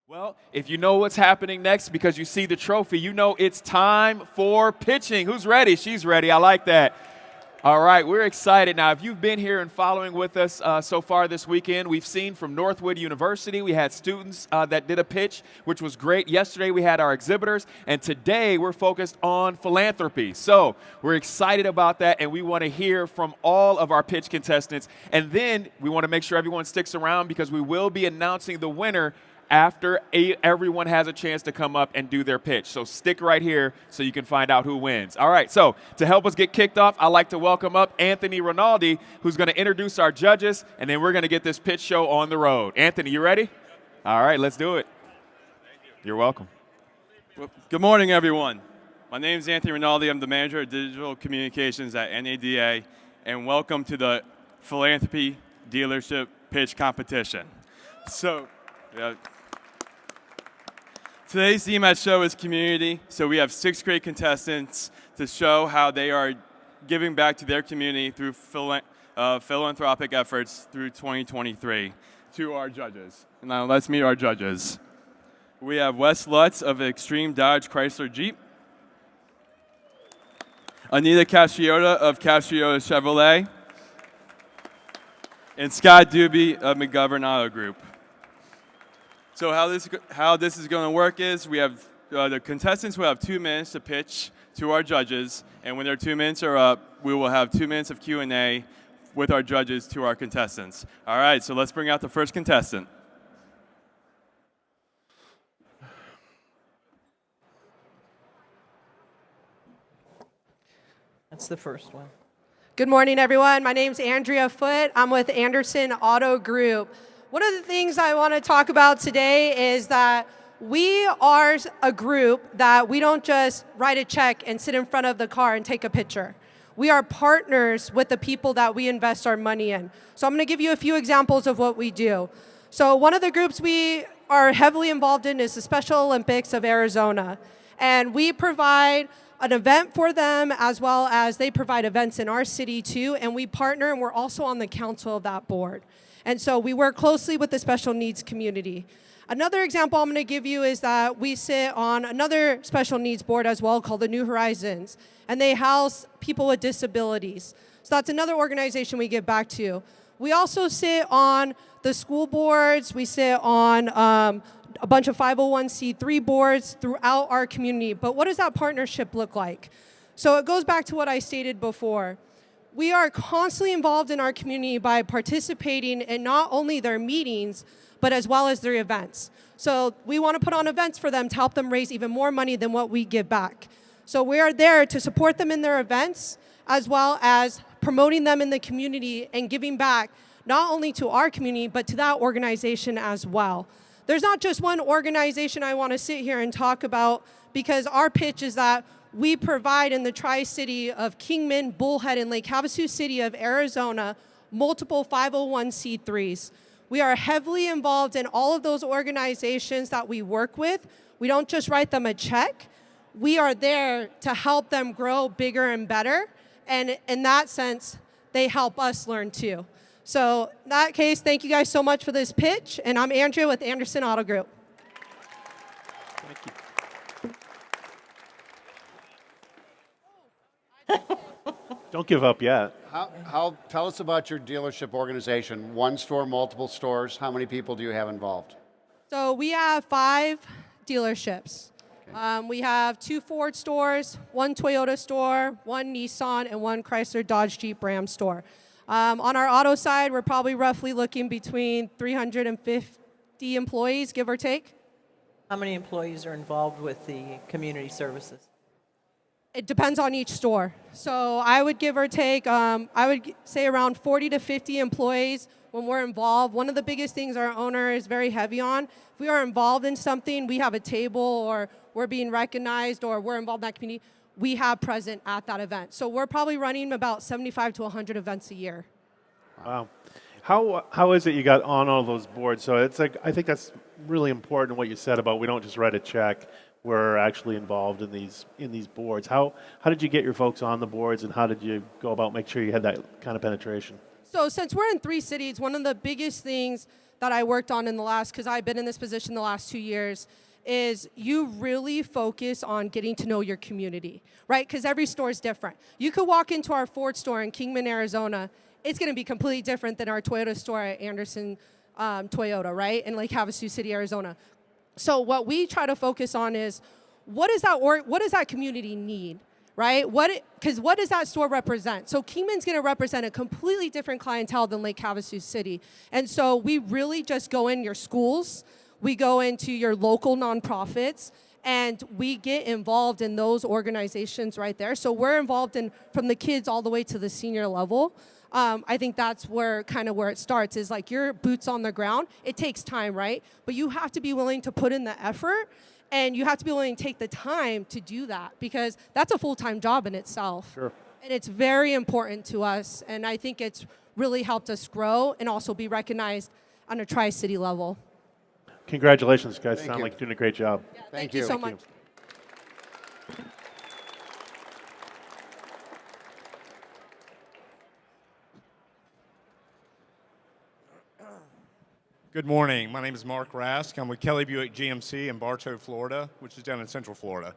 Well, if you know what's happening next because you see the trophy, you know it's time for pitching. Who's ready? She's ready. I like that. All right, we're excited. Now, if you've been here and following with us so far this weekend, we've seen from Northwood University, we had students that did a pitch, which was great. Yesterday, we had our exhibitors, and today we're focused on philanthropy. So we're excited about that, and we want to hear from all of our pitch contestants. And then we want to make sure everyone sticks around because we will be announcing the winner after everyone has a chance to come up and do their pitch. So stick right here so you can find out who wins. All right, so to help us get kicked off, I'd like to welcome up Anthony Rinaldi, who's going to introduce our judges, and then we're going to get this pitch show on the road. Anthony, you ready? All right, let's do it. Thank you. You're welcome. Well, good morning, everyone. My name is Anthony Rinaldi. I'm the manager of digital communications at NADA, and welcome to the Philanthropy Dealership Pitch Competition. Today's theme at show is community, so we have 6 great contestants to show how they are giving back to their community through philanthropic efforts through 2023 to our judges. Now let's meet our judges. We have Wes Lutz of Extreme Dodge Chrysler Jeep, Anita Castriota of Castriota Chevrolet, and Scott Doobie of McGovern Auto Group. So how this is going to work is we have the contestants will have 2 minutes to pitch to our judges, and when their 2 minutes are up, we will have 2 minutes of Q&A with our judges to our contestants. All right, so let's bring out the first contestant. That's the first one. Good morning, everyone. My name's Andrea Foote. I'm with Anderson Auto Group. One of the things I want to talk about today is that we are a group that we don't just write a check and sit in front of the car and take a picture. We are partners with the people that we invest our money in. So I'm going to give you a few examples of what we do. So one of the groups we are heavily involved in is the Special Olympics of Arizona. And we provide an event for them as well as they provide events in our city too. And we partner and we're also on the council of that board. And so we work closely with the special needs community. Another example I'm going to give you is that we sit on another special needs board as well called the New Horizons, and they house people with disabilities. So that's another organization we give back to. We also sit on the school boards. We sit on a bunch of 501c3 boards throughout our community. But what does that partnership look like? So it goes back to what I stated before. We are constantly involved in our community by participating in not only their meetings, but as well as their events. So we want to put on events for them to help them raise even more money than what we give back. So we are there to support them in their events, as well as promoting them in the community and giving back not only to our community, but to that organization as well. There's not just one organization I want to sit here and talk about, because our pitch is that we provide in the Tri-City of Kingman, Bullhead, and Lake Havasu City of Arizona multiple 501c3s. We are heavily involved in all of those organizations that we work with. We don't just write them a check. We are there to help them grow bigger and better. And in that sense, they help us learn too. So in that case, thank you guys so much for this pitch. And I'm Andrea with Anderson Auto Group. Thank you. Don't give up yet. Tell us about your dealership organization. One store, multiple stores. How many people do you have involved? So we have 5 dealerships. Okay. We have 2 Ford stores, 1 Toyota store, 1 Nissan, and 1 Chrysler Dodge Jeep Ram store. On our auto side, we're probably roughly looking between 350 employees, give or take. How many employees are involved with the community services? It depends on each store. So I would give or take, I would say around 40 to 50 employees when we're involved. One of the biggest things our owner is very heavy on, if we are involved in something, we have a table or we're being recognized or we're involved in that community, we have present at that event. So we're probably running about 75 to 100 events a year. Wow. How is it you got on all those boards? So it's like, I think that's really important what you said about we don't just write a check. We're actually involved in these boards. How did you get your folks on the boards, and how did you go about make sure you had that kind of penetration? So since we're in 3 cities, one of the biggest things that I worked on in the last, because I've been in this position the last 2 years, is you really focus on getting to know your community, right? Because every store is different. You could walk into our Ford store in Kingman, Arizona. It's going to be completely different than our Toyota store at Anderson Toyota, right? In Lake Havasu City, Arizona. So what we try to focus on is what does that community need, right? Because what does that store represent? So Kingman's going to represent a completely different clientele than Lake Havasu City. And so we really just go in your schools, we go into your local nonprofits, and we get involved in those organizations right there. So we're involved in from the kids all the way to the senior level. I think that's where it starts is like your boots on the ground. It takes time, right? But you have to be willing to put in the effort, and you have to be willing to take the time to do that, because that's a full-time job in itself. Sure. And it's very important to us, and I think it's really helped us grow and also be recognized on a tri-city level. Congratulations, guys. Thank Sound you. like you're doing a great job. Yeah, Thank you you. so Thank much. Good morning. My name is Mark Rask. I'm with Kelly Buick GMC in Bartow, Florida, which is down in Central Florida.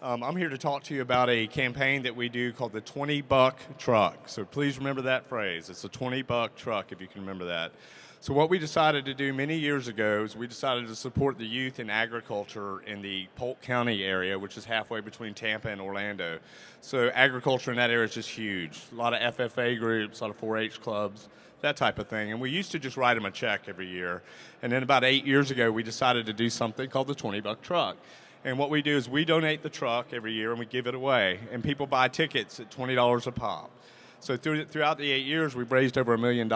I'm here to talk to you about a campaign that we do called the 20-buck truck. So please remember that phrase. It's a 20-buck truck, if you can remember that. So what we decided to do many years ago is we decided to support the youth in agriculture in the Polk County area, which is halfway between Tampa and Orlando. So agriculture in that area is just huge. A lot of FFA groups, a lot of 4-H clubs, that type of thing. And we used to just write them a check every year. And then about 8 years ago, we decided to do something called the 20-buck truck. And what we do is we donate the truck every year and we give it away. And people buy tickets at $20 a pop. So throughout the 8 years, we've raised over $1 million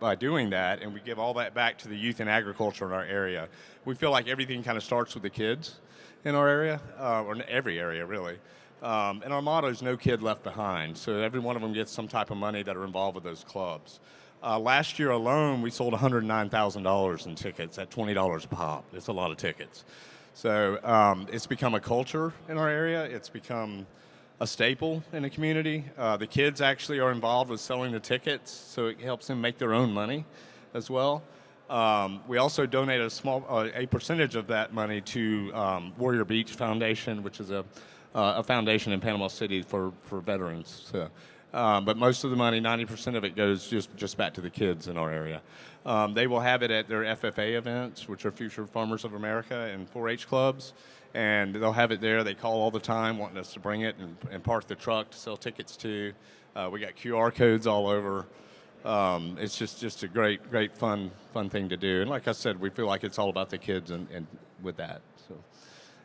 by doing that, and we give all that back to the youth in agriculture in our area. We feel like everything kind of starts with the kids in our area, or in every area, really. And our motto is no kid left behind. So every one of them gets some type of money that are involved with those clubs. Last year alone, we sold $109,000 in tickets at $20 a pop. It's a lot of tickets. So it's become a culture in our area. It's become a staple in the community. The kids actually are involved with selling the tickets, so it helps them make their own money as well. We also donate a percentage of that money to Warrior Beach Foundation, which is a foundation in Panama City for veterans. So, but most of the money, 90% of it, goes just back to the kids in our area. They will have it at their FFA events, which are Future Farmers of America, and 4-H clubs. And they'll have it there. They call all the time wanting us to bring it and park the truck to sell tickets to. We got QR codes all over. It's just a great fun thing to do. And like I said, we feel like it's all about the kids and with that. So,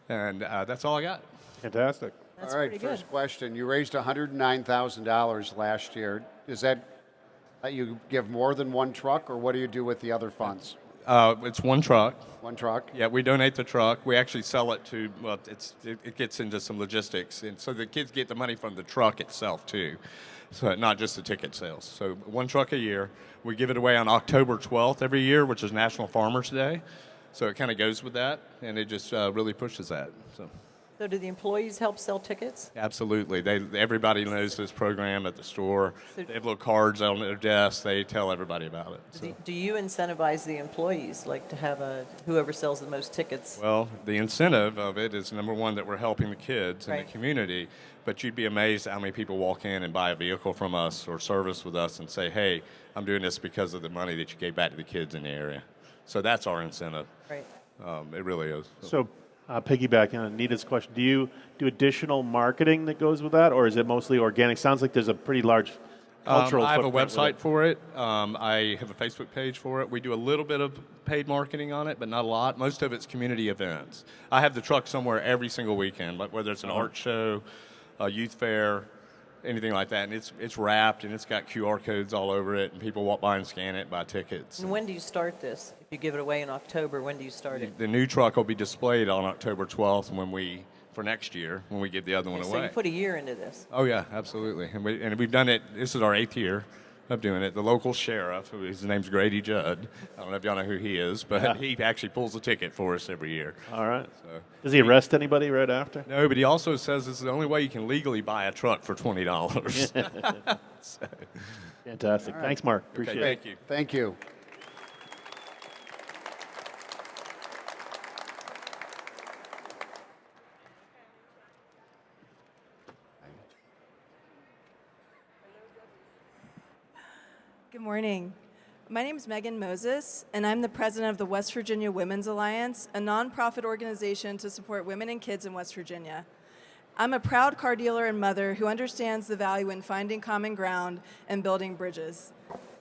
and that's all I got. Fantastic. That's All right, pretty good. first question. You raised $109,000 last year. Is that you give more than one truck, or what do you do with the other funds? It's one truck. One truck? Yeah, we donate the truck. We actually sell it to, well, it gets into some logistics. And so the kids get the money from the truck itself, too. So not just the ticket sales. So one truck a year. We give it away on October 12th every year, which is National Farmers Day. So it kind of goes with that, and it just really pushes that. So do the employees help sell tickets? Absolutely. Everybody knows this program at the store. So- They have little cards on their desks. They tell everybody about it. So. Do you incentivize the employees, like to have whoever sells the most tickets? Well, the incentive of it is, number one, that we're helping the kids in Right. the community, but you'd be amazed at how many people walk in and buy a vehicle from us or service with us and say, hey, I'm doing this because of the money that you gave back to the kids in the area. So that's our incentive. Right. It really is. So, piggybacking on Anita's question, do you do additional marketing that goes with that, or is it mostly organic? Sounds like there's a pretty large cultural I have a footprint with website it. for it. I have a Facebook page for it. We do a little bit of paid marketing on it, but not a lot. Most of it's community events. I have the truck somewhere every single weekend, like whether it's an art show, a youth fair, anything like that. And it's wrapped, and it's got QR codes all over it, and people walk by and scan it, buy tickets. And when do you start this? If you give it away in October, when do you start it? The new truck will be displayed on October 12th for next year, when we give the other one So away. you put a year into this. Oh yeah, absolutely. And we've done it. This is our 8th year of doing it. The local sheriff, his name's Grady Judd. I don't know if y'all know who he is, but he actually pulls a ticket for us every year. All right. So, Does he arrest anybody right after? no, but he also says this is the only way you can legally buy a truck for $20. So, Fantastic. Thanks, Mark. Appreciate okay, it. thank you. Thank you. Good morning. My name is Megan Moses, and I'm the president of the West Virginia Women's Alliance, a nonprofit organization to support women and kids in West Virginia. I'm a proud car dealer and mother who understands the value in finding common ground and building bridges.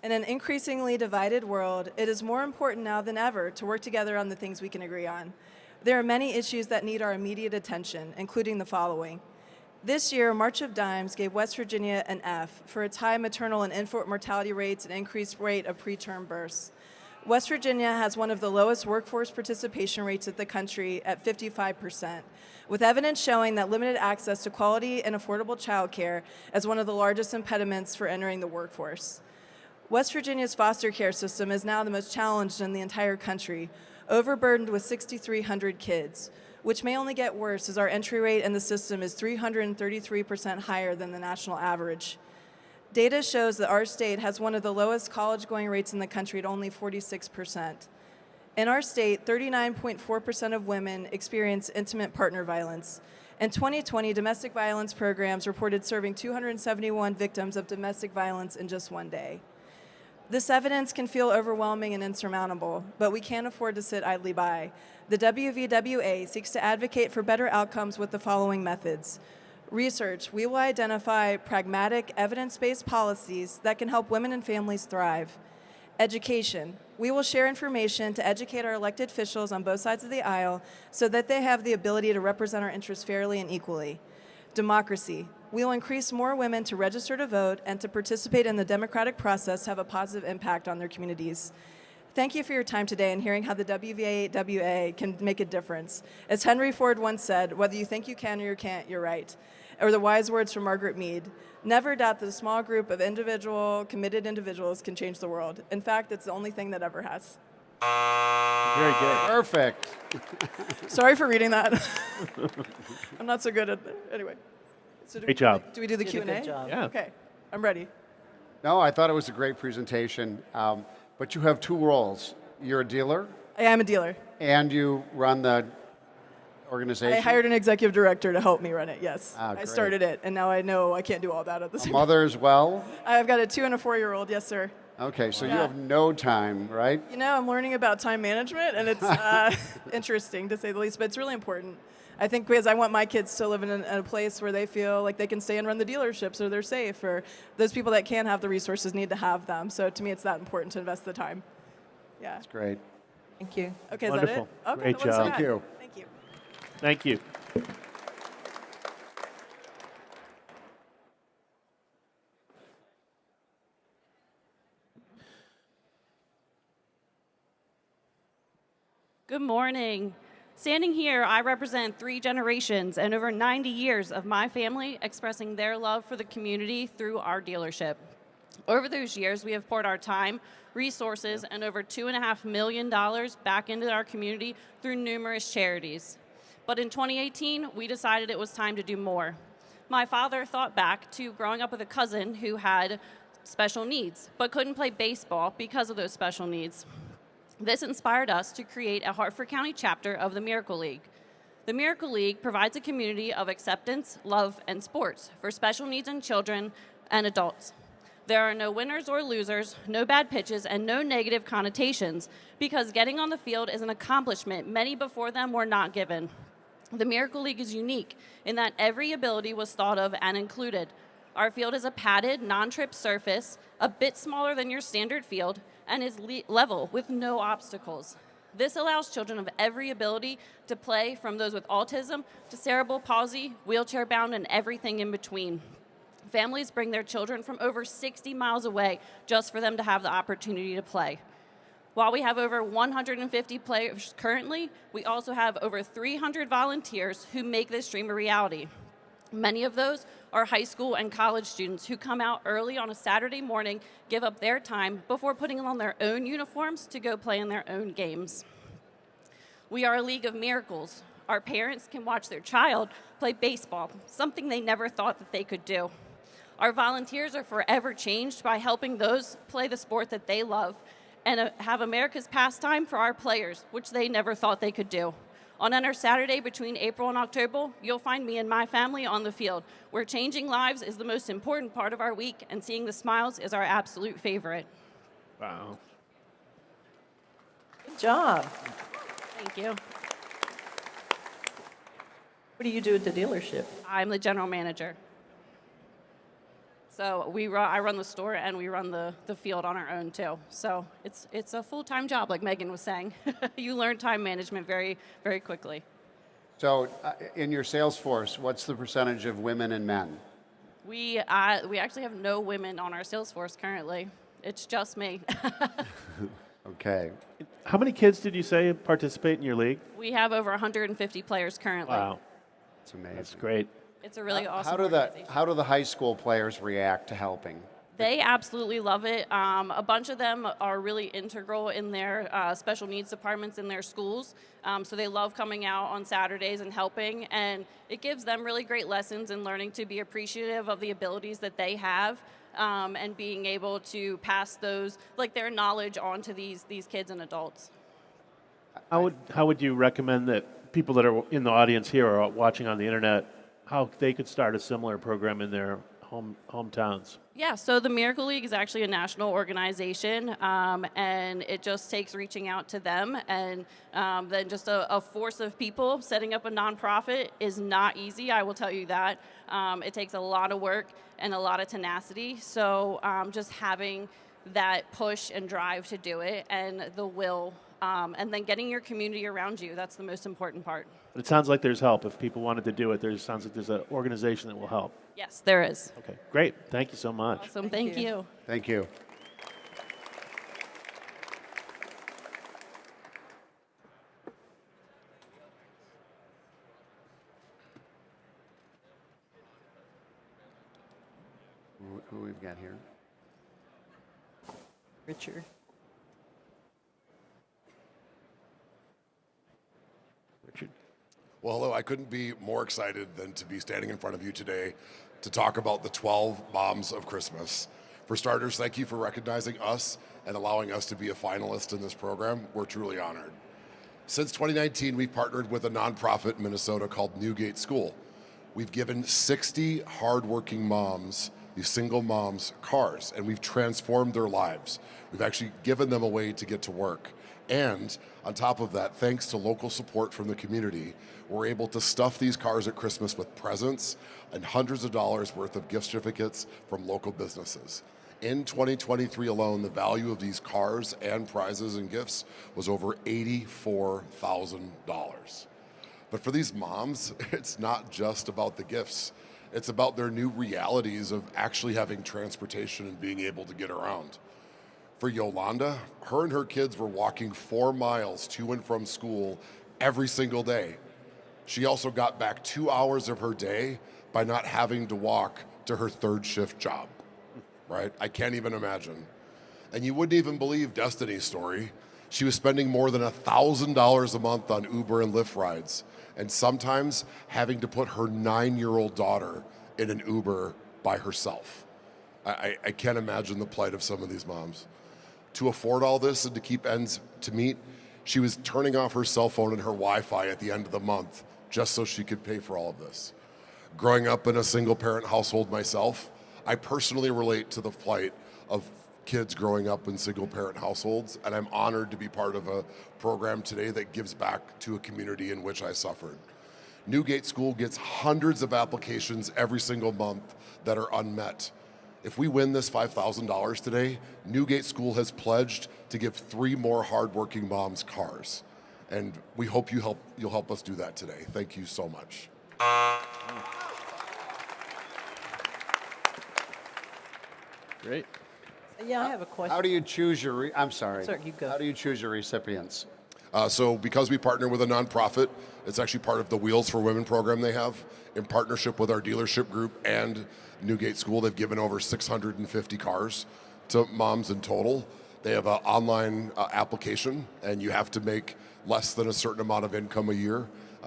In an increasingly divided world, it is more important now than ever to work together on the things we can agree on. There are many issues that need our immediate attention, including the following. This year, March of Dimes gave West Virginia an F for its high maternal and infant mortality rates and increased rate of preterm births. West Virginia has one of the lowest workforce participation rates in the country at 55%, with evidence showing that limited access to quality and affordable childcare is one of the largest impediments for entering the workforce. West Virginia's foster care system is now the most challenged in the entire country, overburdened with 6,300 kids, which may only get worse as our entry rate in the system is 333% higher than the national average. Data shows that our state has one of the lowest college-going rates in the country at only 46%. In our state, 39.4% of women experience intimate partner violence. In 2020, domestic violence programs reported serving 271 victims of domestic violence in just one day. This evidence can feel overwhelming and insurmountable, but we can't afford to sit idly by. The WVWA seeks to advocate for better outcomes with the following methods. Research. We will identify pragmatic, evidence-based policies that can help women and families thrive. Education. We will share information to educate our elected officials on both sides of the aisle so that they have the ability to represent our interests fairly and equally. Democracy. We will increase more women to register to vote and to participate in the democratic process to have a positive impact on their communities. Thank you for your time today and hearing how the WVWA can make a difference. As Henry Ford once said, whether you think you can or you can't, you're right. Or the wise words from Margaret Mead, never doubt that a small group of committed individuals can change the world. In fact, it's the only thing that ever has. Very good. Perfect. Sorry for reading that. I'm not so good at it. Anyway. So Great job. Do we do the You did a Q&A? good job. Yeah. Okay, I'm ready. No, I thought it was a great presentation, but you have two roles. You're a dealer, I am a dealer. and you run the organization. I hired an executive director to help me run it, yes. Ah, I great. started it, and now I know I can't do all that at the A same time. mother as well. I've got a 2- and a 4-year-old, yes, sir. Okay, so you Yeah. have no time, right? You know, I'm learning about time management, and it's interesting, to say the least, but it's really important. I think because I want my kids to live in a place where they feel like they can stay and run the dealerships or they're safe, or those people that can't have the resources need to have them. So to me, it's that important to invest the time. Yeah. That's great. Thank you. Okay, Wonderful. is that it? Okay, Great that wasn't job. so Thank you. bad. Thank you. Thank you. Good morning. Standing here, I represent 3 generations and over 90 years of my family expressing their love for the community through our dealership. Over those years, we have poured our time, resources, and over $2.5 million back into our community through numerous charities. But in 2018, we decided it was time to do more. My father thought back to growing up with a cousin who had special needs, but couldn't play baseball because of those special needs. This inspired us to create a Hartford County chapter of the Miracle League. The Miracle League provides a community of acceptance, love, and sports for special needs and children and adults. There are no winners or losers, no bad pitches, and no negative connotations because getting on the field is an accomplishment many before them were not given. The Miracle League is unique in that every ability was thought of and included. Our field is a padded, non-trip surface, a bit smaller than your standard field, and is level with no obstacles. This allows children of every ability to play, from those with autism to cerebral palsy, wheelchair-bound, and everything in between. Families bring their children from over 60 miles away just for them to have the opportunity to play. While we have over 150 players currently, we also have over 300 volunteers who make this dream a reality. Many of those are high school and college students who come out early on a Saturday morning, give up their time before putting on their own uniforms to go play in their own games. We are a league of miracles. Our parents can watch their child play baseball, something they never thought that they could do. Our volunteers are forever changed by helping those play the sport that they love and have America's pastime for our players, which they never thought they could do. On our Saturday between April and October, you'll find me and my family on the field, where changing lives is the most important part of our week and seeing the smiles is our absolute favorite. Wow. Good job. Thank you. What do you do at the dealership? I'm the general manager. So I run the store and we run the field on our own too. So it's a full-time job, like Megan was saying. You learn time management very, very quickly. So, in your sales force, what's the percentage of women and men? We actually have no women on our sales force currently. It's just me. Okay. How many kids did you say participate in your league? We have over 150 players currently. Wow, That's amazing. that's great. It's a really awesome How do organization. how do the high school players react to helping? They absolutely love it. A bunch of them are really integral in their special needs departments in their schools. So they love coming out on Saturdays and helping. And it gives them really great lessons in learning to be appreciative of the abilities that they have and being able to pass those, like their knowledge on to these kids and adults. How would you recommend that people that are in the audience here or watching on the internet, how they could start a similar program in their hometowns? Yeah, so the Miracle League is actually a national organization, and it just takes reaching out to them, and then just a force of people. Setting up a nonprofit is not easy, I will tell you that. It takes a lot of work and a lot of tenacity, so just having that push and drive to do it and the will, and then getting your community around you, that's the most important part. But it sounds like there's help. If people wanted to do it, sounds like there's an organization that will help. Yes, there is. Okay, great. Thank you so much. Awesome, thank you. Thank you. Who we've got here? Richard. Richard. Well, hello. I couldn't be more excited than to be standing in front of you today to talk about the 12 Moms of Christmas. For starters, thank you for recognizing us and allowing us to be a finalist in this program. We're truly honored. Since 2019, we've partnered with a nonprofit in Minnesota called Newgate School. We've given 60 hardworking moms, these single moms, cars, and we've transformed their lives. We've actually given them a way to get to work. And on top of that, thanks to local support from the community, we're able to stuff these cars at Christmas with presents and hundreds of dollars worth of gift certificates from local businesses. In 2023 alone, the value of these cars and prizes and gifts was over $84,000. But for these moms, it's not just about the gifts. It's about their new realities of actually having transportation and being able to get around. For Yolanda, her and her kids were walking 4 miles to and from school every single day. She also got back 2 hours of her day by not having to walk to her third shift job, right? I can't even imagine. And you wouldn't even believe Destiny's story. She was spending more than $1,000 a month on Uber and Lyft rides, and sometimes having to put her 9-year-old daughter in an Uber by herself. I can't imagine the plight of some of these moms. To afford all this and to keep ends to meet, she was turning off her cell phone and her Wi-Fi at the end of the month just so she could pay for all of this. Growing up in a single-parent household myself, I personally relate to the plight of kids growing up in single-parent households, and I'm honored to be part of a program today that gives back to a community in which I suffered. Newgate School gets hundreds of applications every single month that are unmet. If we win this $5,000 today, Newgate School has pledged to give 3 more hardworking moms cars. And we hope you'll help us do that today. Thank you so much. Great. Yeah, I have a question. How do you choose your, I'm sorry. Sorry, you go. How do you choose your recipients? So because we partner with a nonprofit, it's actually part of the Wheels for Women program they have. In partnership with our dealership group and Newgate School, they've given over 650 cars to moms in total. They have an online application, and you have to make less than a certain amount of income a year.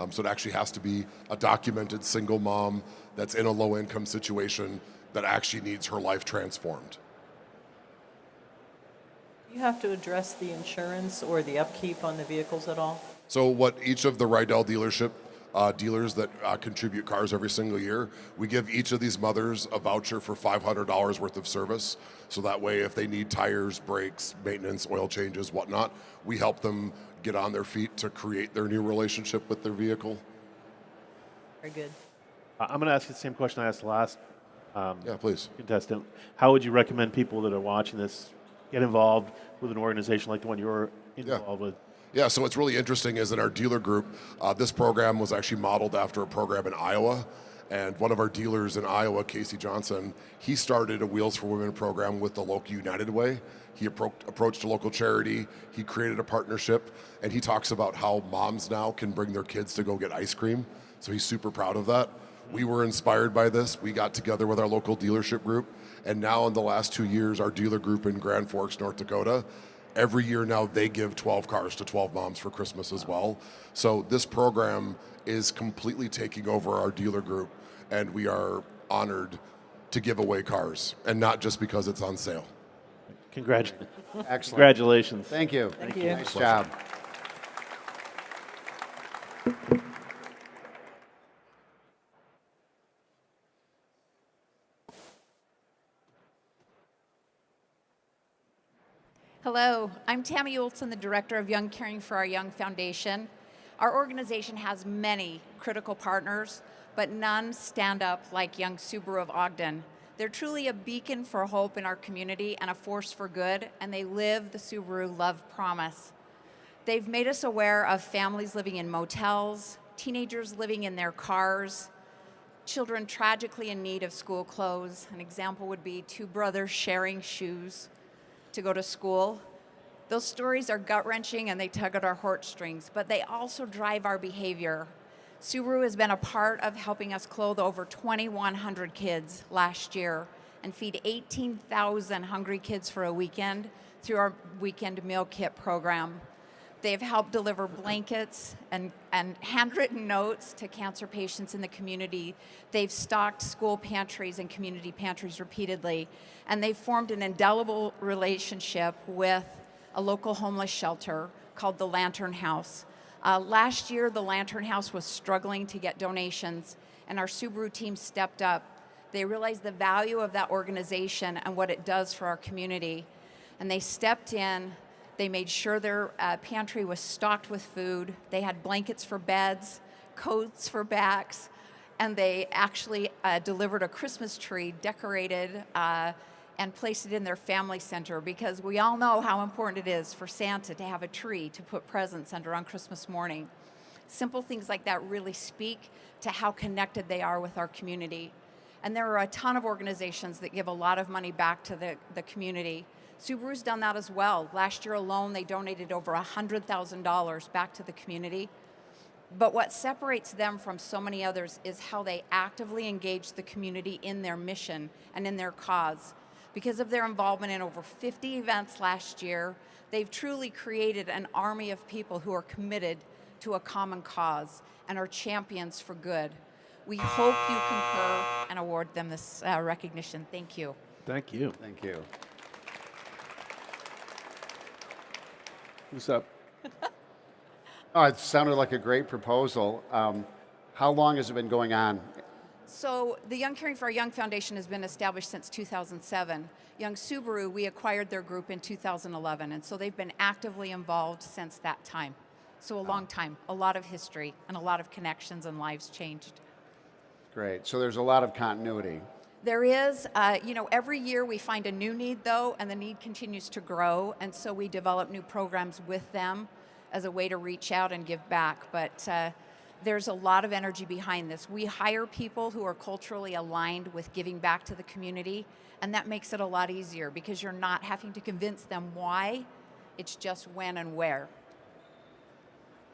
So it actually has to be a documented single mom that's in a low-income situation that actually needs her life transformed. You have to address the insurance or the upkeep on the vehicles at all? So what each of the Rydell dealership dealers that contribute cars every single year. We give each of these mothers a voucher for $500 worth of service. So that way, if they need tires, brakes, maintenance, oil changes, whatnot, we help them get on their feet to create their new relationship with their vehicle. Very good. I'm going to ask you the same question I asked the last Yeah, please. contestant. How would you recommend people that are watching this get involved with an organization like the one you're involved with? Yeah, so what's really interesting is in our dealer group, this program was actually modeled after a program in Iowa. And one of our dealers in Iowa, Casey Johnson, he started a Wheels for Women program with the local United Way. He approached a local charity, he created a partnership, and he talks about how moms now can bring their kids to go get ice cream. So he's super proud of that. We were inspired by this. We got together with our local dealership group, and now in the last 2 years, our dealer group in Grand Forks, North Dakota, every year now they give 12 cars to 12 moms for Christmas as well. So this program is completely taking over our dealer group, and we are honored to give away cars, and not just because it's on sale. Excellent. Congratulations. Thank you. Thank you. Nice job. Hello, I'm Tammy Olson, the Director of Young Caring for Our Young Foundation. Our organization has many critical partners, but none stand up like Young Subaru of Ogden. They're truly a beacon for hope in our community and a force for good, and they live the Subaru love promise. They've made us aware of families living in motels, teenagers living in their cars, children tragically in need of school clothes. An example would be two brothers sharing shoes to go to school. Those stories are gut-wrenching and they tug at our heartstrings, but they also drive our behavior. Subaru has been a part of helping us clothe over 2,100 kids last year and feed 18,000 hungry kids for a weekend through our weekend meal kit program. They've helped deliver blankets and handwritten notes to cancer patients in the community. They've stocked school pantries and community pantries repeatedly. And they've formed an indelible relationship with a local homeless shelter called the Lantern House. Last year, the Lantern House was struggling to get donations, and our Subaru team stepped up. They realized the value of that organization and what it does for our community. And they stepped in. They made sure their pantry was stocked with food. They had blankets for beds, coats for backs, and they actually delivered a Christmas tree decorated and placed it in their family center, because we all know how important it is for Santa to have a tree to put presents under on Christmas morning. Simple things like that really speak to how connected they are with our community. And there are a ton of organizations that give a lot of money back to the community. Subaru's done that as well. Last year alone, they donated over $100,000 back to the community. But what separates them from so many others is how they actively engage the community in their mission and in their cause. Because of their involvement in over 50 events last year, they've truly created an army of people who are committed to a common cause and are champions for good. We hope you concur and award them this recognition. Thank you. Thank you. Thank you. What's up? Oh, it sounded like a great proposal. How long has it been going on? So the Young Caring for Our Young Foundation has been established since 2007. Young Subaru, we acquired their group in 2011, and so they've been actively involved since that time. So a long time, a lot of history, and a lot of connections and lives changed. Great. So there's a lot of continuity. There is, every year we find a new need though, and the need continues to grow, and so we develop new programs with them as a way to reach out and give back. But there's a lot of energy behind this. We hire people who are culturally aligned with giving back to the community, and that makes it a lot easier because you're not having to convince them why, it's just when and where.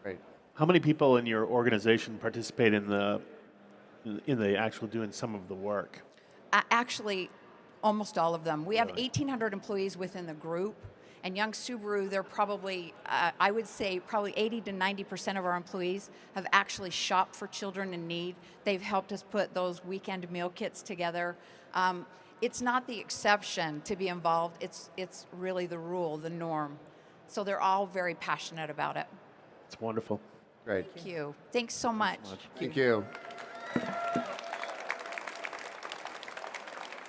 Great. How many people in your organization participate in the actual doing some of the work? Actually, almost all of them. We have 1,800 employees within the group. And Young Subaru, they're probably, I would say, probably 80 to 90% of our employees have actually shopped for children in need. They've helped us put those weekend meal kits together. It's not the exception to be involved. It's really the rule, the norm. So they're all very passionate about it. It's wonderful. Great. Thank you. Thanks so much. Thank you.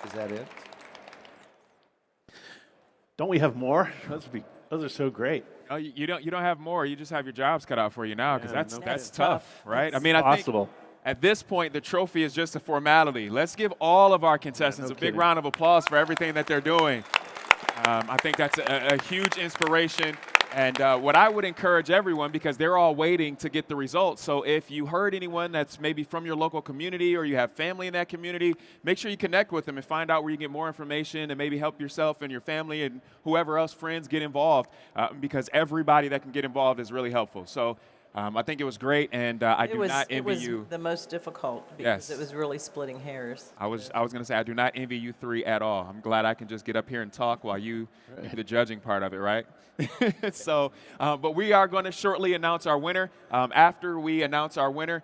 Is that it? Don't we have more? Those are so great. Oh, you don't have more. You just have your jobs cut out for you now because Yeah, that's no that's kidding. tough, right? I mean, Possible. I think at this point the trophy is just a formality. Let's give all of our contestants no a big kidding. round of applause for everything that they're doing. I think that's a huge inspiration. And what I would encourage everyone, because they're all waiting to get the results. So if you heard anyone that's maybe from your local community or you have family in that community, make sure you connect with them and find out where you get more information and maybe help yourself and your family and whoever else, friends, get involved because everybody that can get involved is really helpful. So I think it was great, and I do not envy you. It was the most difficult Yes. because it was really splitting hairs. I was going to say, I do not envy you three at all. I'm glad I can just get up here and talk while you do the judging part of it, right? So, but we are going to shortly announce our winner. After we announce our winner,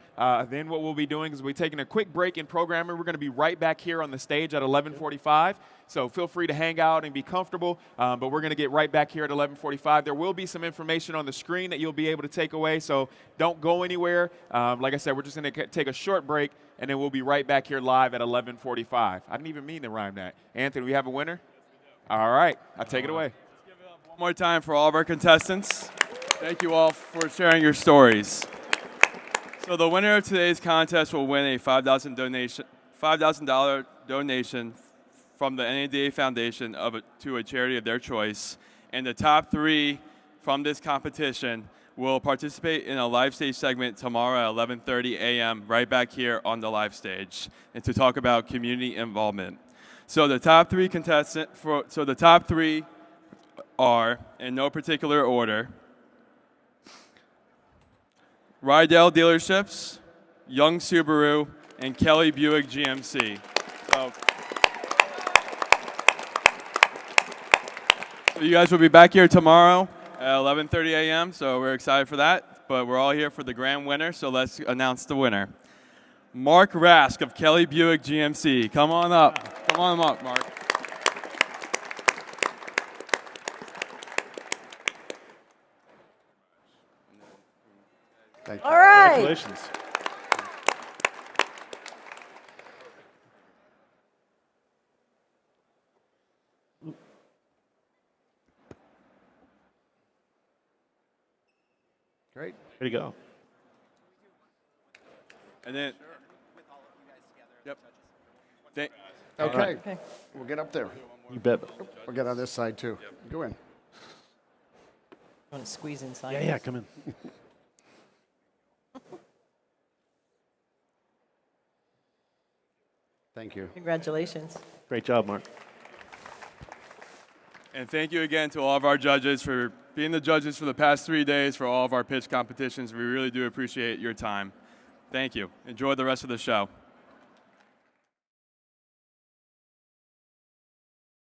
then what we'll be doing is we're taking a quick break in programming. We're going to be right back here on the stage at 11:45. So feel free to hang out and be comfortable, but we're going to get right back here at 11:45. There will be some information on the screen that you'll be able to take away, so don't go anywhere. Like I said, we're just going to take a short break, and then we'll be right back here live at 11:45. I didn't even mean to rhyme that. Anthony, we have a winner? All right, I'll take it away. One more time for all of our contestants. Thank you all for sharing your stories. So the winner of today's contest will win a $5,000 donation from the NADA Foundation to a charity of their choice. And the top three from this competition will participate in a live stage segment tomorrow at 11:30 a.m. right back here on the live stage, and to talk about community involvement. So the top three are, in no particular order, Rydell Dealerships, Young Subaru, and Kelly Buick GMC. So you guys will be back here tomorrow at 11:30 a.m., so we're excited for that. But we're all here for the grand winner, so let's announce the winner. Mark Rask of Kelly Buick GMC. Come on up. Come on up, Mark. Thank you. All right. Congratulations. Great. Way to go. And then, yep. Okay. We'll get up there. You bet. We'll get on this side too. Go in. Want to squeeze inside? Yeah, come in. Thank you. Congratulations. Great job, Mark. And thank you again to all of our judges for being the judges for the past 3 days for all of our pitch competitions. We really do appreciate your time. Thank you. Enjoy the rest of the show.